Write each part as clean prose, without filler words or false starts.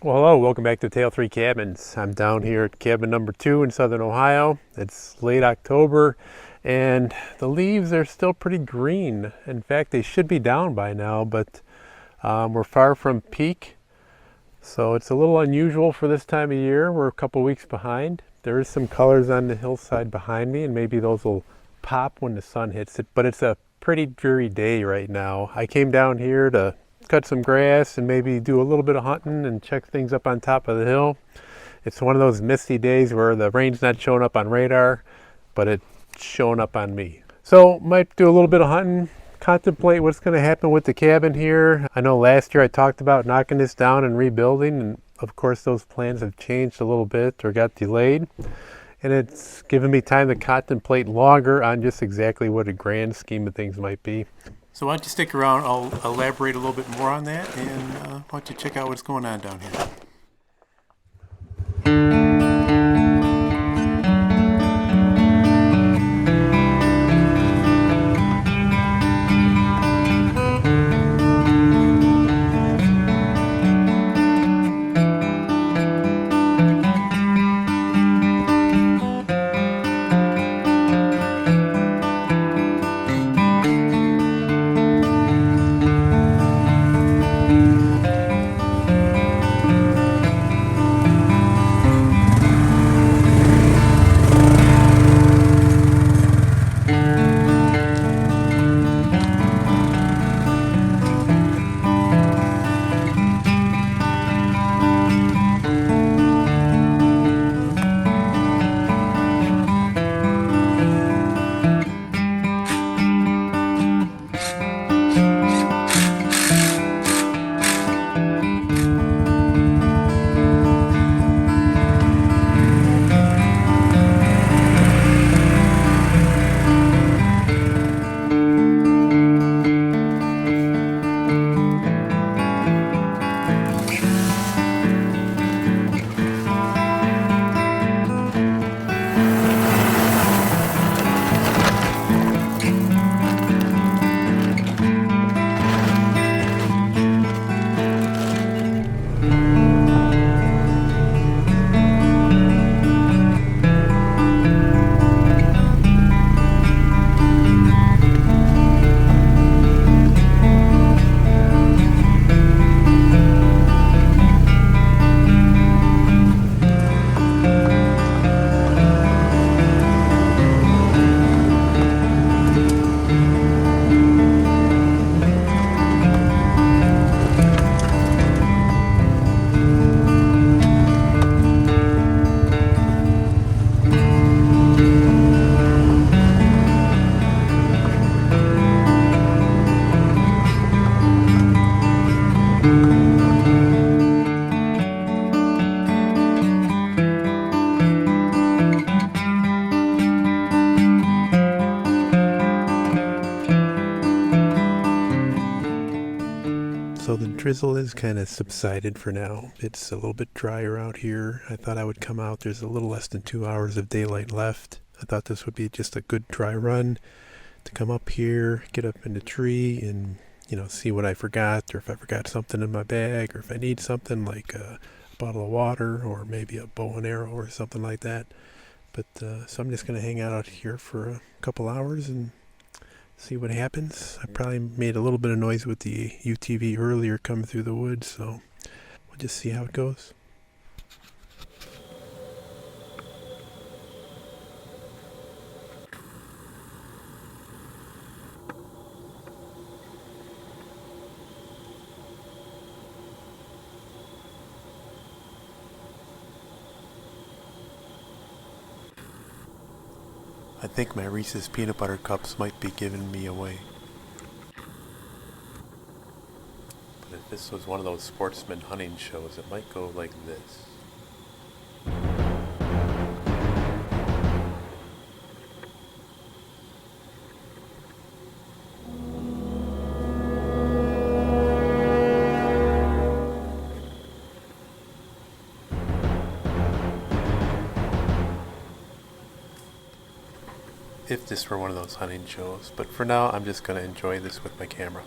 Well, hello, welcome back to Tale 3 Cabins. I'm down here at cabin number 2 in southern Ohio. It's late October and the leaves are still pretty green. In fact, they should be down by now, but we're far from peak. So it's a little unusual for this time of year. We're a couple weeks behind. There is some colors on the hillside behind me and maybe those will pop when the sun hits it, but it's a pretty dreary day right now. I came down here to cut some grass and maybe do a little bit of hunting and check things up on top of the hill. It's one of those misty days where the rain's not showing up on radar, but it's showing up on me. So might do a little bit of hunting, contemplate what's going to happen with the cabin here. I know last year I talked about knocking this down and rebuilding, and of course those plans have changed a little bit or got delayed. And it's given me time to contemplate longer on just exactly what a grand scheme of things might be. So why don't you stick around, I'll elaborate a little bit more on that, and why don't you check out what's going on down here. So the drizzle is kind of subsided for now. It's a little bit drier out here. I thought I would come out. There's a little less than 2 hours of daylight left. I thought this would be just a good dry run to come up here, get up in the tree and, see what I forgot, or if I forgot something in my bag, or if I need something like a bottle of water or maybe a bow and arrow or something like that. But so I'm just going to hang out here for a couple hours and see what happens. I probably made a little bit of noise with the UTV earlier coming through the woods, so we'll just see how it goes. I think my Reese's peanut butter cups might be giving me away. But if this was one of those sportsman hunting shows, it might go like this. if this were one of those hunting shows, but for now I'm just going to enjoy this with my camera.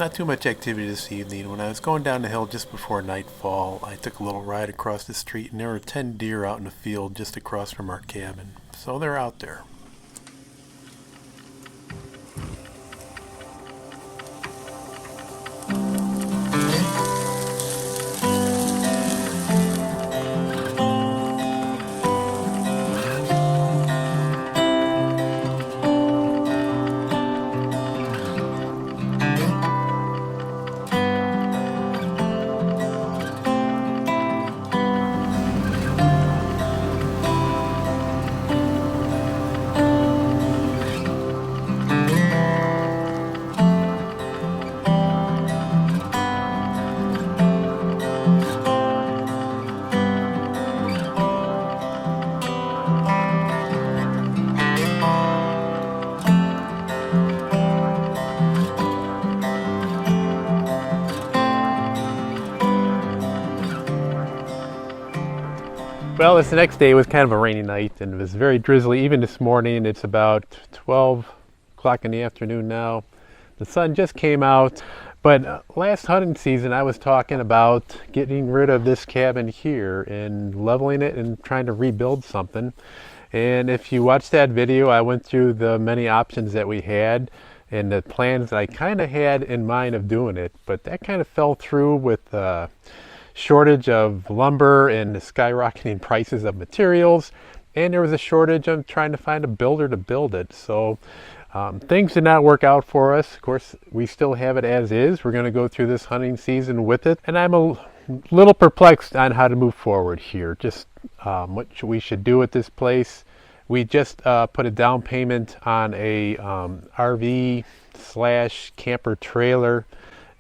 Not too much activity this evening. When I was going down the hill just before nightfall, I took a little ride across the street and there were 10 deer out in the field just across from our cabin. So they're out there. Well, this next day was kind of a rainy night and it was very drizzly. Even this morning, it's about 12 o'clock in the afternoon now. The sun just came out, but last hunting season I was talking about getting rid of this cabin here and leveling it and trying to rebuild something. And if you watched that video, I went through the many options that we had and the plans that I kind of had in mind of doing it, but that kind of fell through with shortage of lumber and the skyrocketing prices of materials, and there was a shortage of trying to find a builder to build it. So things did not work out for us. Of course, we still have it as is. We're going to go through this hunting season with it, and I'm a little perplexed on how to move forward here, just what we should do at this place. We just put a down payment on a RV / camper trailer,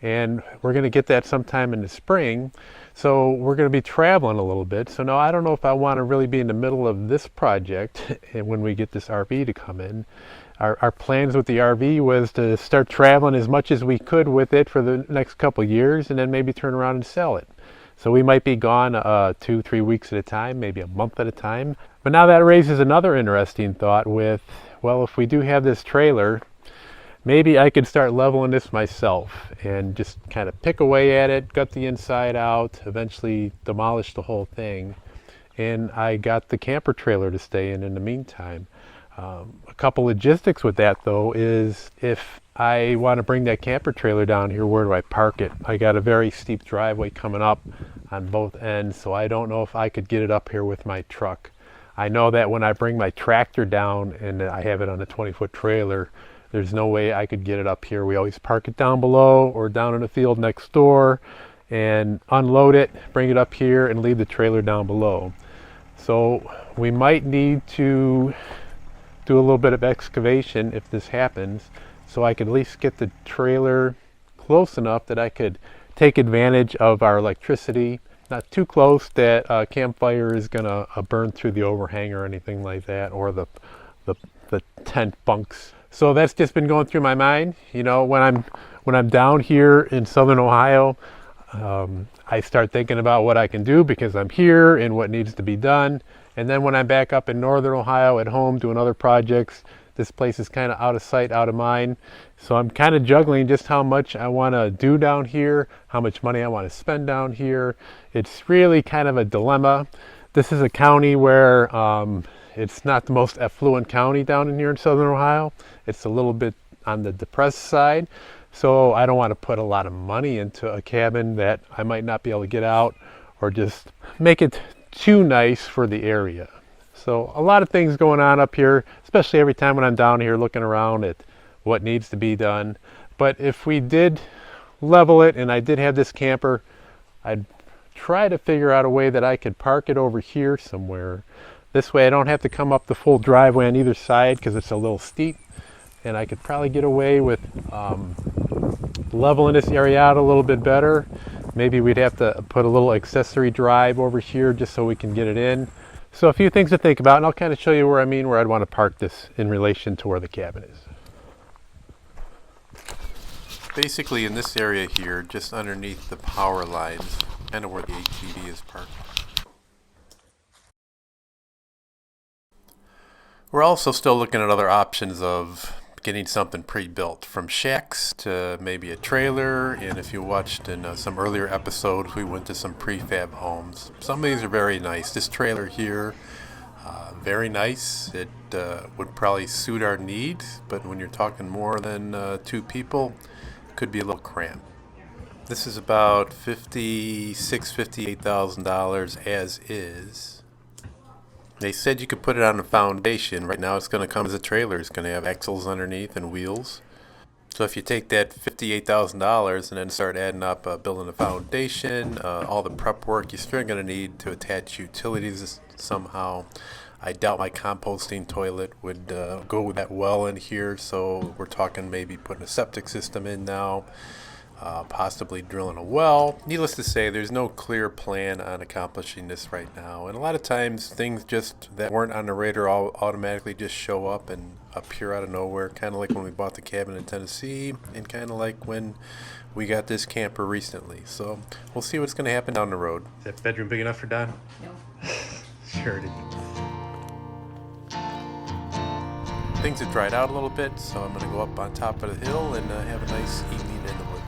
and we're going to get that sometime in the spring. So we're going to be traveling a little bit. So now I don't know if I want to really be in the middle of this project and when we get this RV to come in. Our plans with the RV was to start traveling as much as we could with it for the next couple of years and then maybe turn around and sell it. So we might be gone 2-3 weeks at a time, maybe a month at a time. But now that raises another interesting thought with, well, if we do have this trailer, maybe I could start leveling this myself and just kind of pick away at it, gut the inside out, eventually demolish the whole thing. And I got the camper trailer to stay in the meantime. A couple logistics with that though is if I want to bring that camper trailer down here, where do I park it? I got a very steep driveway coming up on both ends, so I don't know if I could get it up here with my truck. I know that when I bring my tractor down and I have it on a 20-foot trailer, there's no way I could get it up here. We always park it down below or down in the field next door and unload it, bring it up here and leave the trailer down below. So we might need to do a little bit of excavation if this happens, so I could at least get the trailer close enough that I could take advantage of our electricity. Not too close that a campfire is gonna burn through the overhang or anything like that, or the tent bunks. So that's just been going through my mind. You know, when I'm down here in southern Ohio, I start thinking about what I can do because I'm here and what needs to be done. And then when I'm back up in northern Ohio at home doing other projects, this place is kind of out of sight, out of mind. So I'm kind of juggling just how much I want to do down here, how much money I want to spend down here. It's really kind of a dilemma. This is a county where it's not the most affluent county down in here in southern Ohio. It's a little bit on the depressed side. So I don't want to put a lot of money into a cabin that I might not be able to get out, or just make it too nice for the area. So a lot of things going on up here, especially every time when I'm down here looking around at what needs to be done. But if we did level it and I did have this camper, I'd try to figure out a way that I could park it over here somewhere. This way I don't have to come up the full driveway on either side because it's a little steep, and I could probably get away with leveling this area out a little bit better. Maybe we'd have to put a little accessory drive over here just so we can get it in. So a few things to think about, and I'll kind of show you where I'd want to park this in relation to where the cabin is. Basically in this area here, just underneath the power lines, kind of where the ATV is parked. We're also still looking at other options of getting something pre-built, from shacks to maybe a trailer. And if you watched in some earlier episodes, we went to some prefab homes. Some of these are very nice. This trailer here, very nice. It would probably suit our needs, but when you're talking more than 2 people, it could be a little cramped. This is about $58,000 as is. They said you could put it on a foundation. Right now it's going to come as a trailer. It's going to have axles underneath and wheels. So if you take that $58,000 and then start adding up building a foundation, all the prep work, you're still going to need to attach utilities somehow. I doubt my composting toilet would go that well in here, so we're talking maybe putting a septic system in now. Possibly drilling a well. Needless to say, there's no clear plan on accomplishing this right now. And a lot of times things just that weren't on the radar all automatically just show up and appear out of nowhere. Kind of like when we bought the cabin in Tennessee, and kind of like when we got this camper recently. So we'll see what's going to happen down the road. Is that bedroom big enough for Don? No. Sure it is. Things have dried out a little bit, so I'm going to go up on top of the hill and have a nice evening in the woods.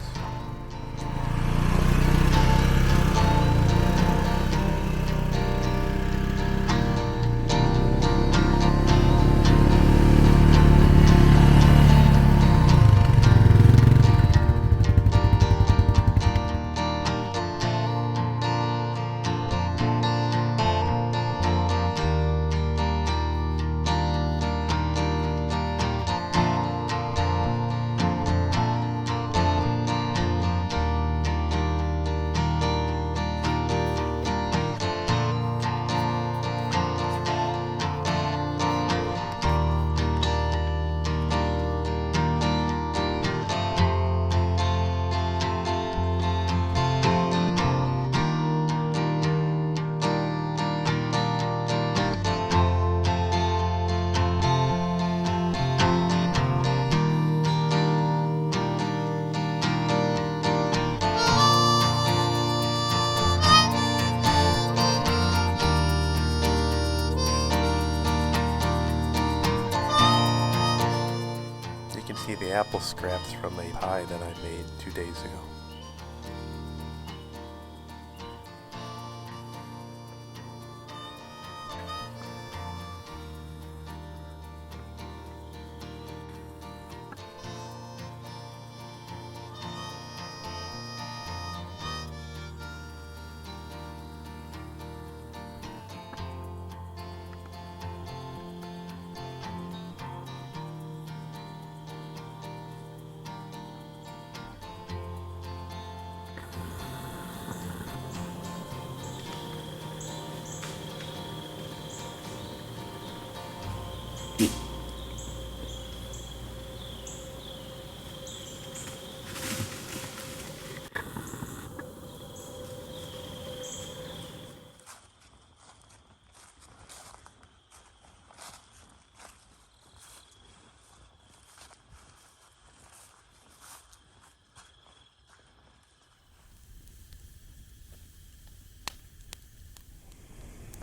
See the apple scraps from a pie that I made 2 days ago.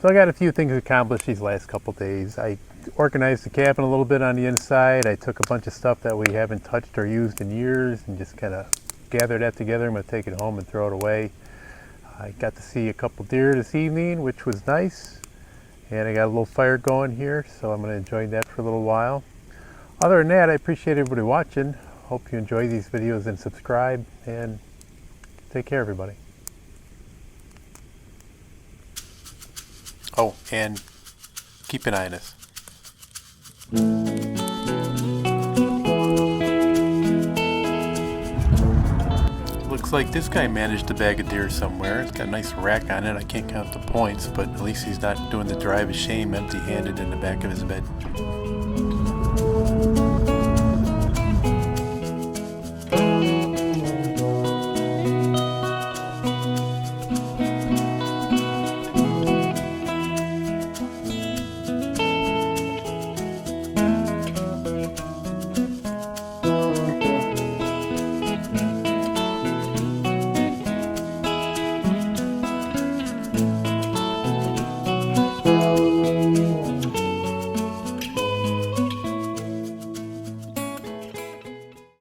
So I got a few things accomplished these last couple days. I organized the cabin a little bit on the inside. I took a bunch of stuff that we haven't touched or used in years and just kind of gathered that together. I'm going to take it home and throw it away. I got to see a couple deer this evening, which was nice. And I got a little fire going here, so I'm going to enjoy that for a little while. Other than that, I appreciate everybody watching. Hope you enjoy these videos and subscribe, and take care, everybody. Oh, and keep an eye on us. Looks like this guy managed to bag a deer somewhere. It's got a nice rack on it. I can't count the points, but at least he's not doing the drive of shame empty-handed in the back of his bed.